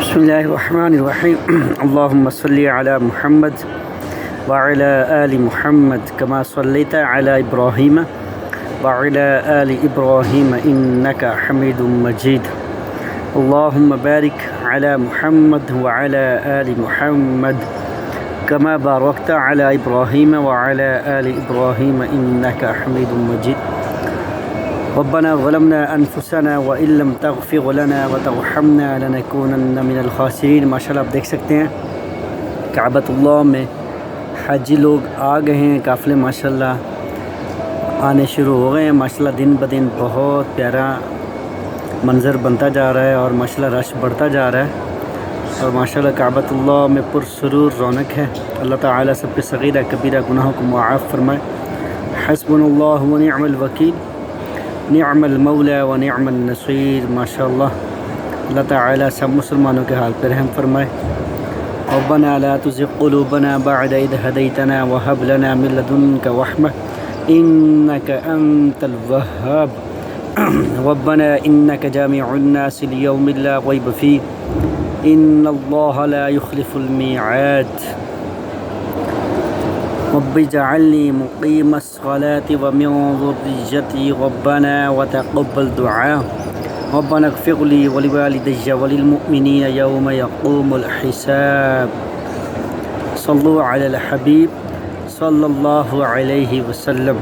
بسم الله الرحمن الرحيم اللهم صل على محمد وعلى آل محمد كما صليت على إبراهيم وعلى آل إبراهيم إنك حميد مجيد اللهم بارك على محمد وعلى آل محمد كما باركت على إبراهيم وعلى آل إبراهيم إنك حميد مجيد ربنا ظلمنا أنفسنا وإن لم تغفر لنا وترحمنا لنكونن من الخاسرين. ماشاءاللہ آپ دیکھ سکتے ہیں کعبۃ اللہ میں حاجی لوگ آ گئے ہیں، قافلے ماشاءاللہ آنے شروع ہو گئے ہیں. ماشاءاللہ دن بدن بہت پیارا منظر بنتا جا رہا ہے اور ماشاءاللہ رش بڑھتا جا رہا ہے اور ماشاءاللہ کعبۃ اللہ میں پرسرور رونق ہے. اللہ تعالیٰ سب کے صغیرہ کبیرہ گناہوں کو معاف فرمائے. حسبنا اللہ ونعم الوکیل نعم المولا و نعم النصیر. ماشاءاللہ اللہ تعالیٰ سب مسلمانوں کے حال پر رحم فرمائے. ربنا لا تزغ قلوبنا بعد إذ هديتنا وهب لنا من لدنك رحمة إنك أنت الوهاب. ربنا إنك جامع الناس ليوم لا ريب فيه إن الله لا يخلف الميعاد. رب اجعلني مقيم الصلاة ومن ذريتي ربنا وتقبل دعاء. ربنا اغفر لي ولوالدي وللمؤمنين يوم يقوم الحساب. صلوا على الحبيب صلى الله عليه وسلم.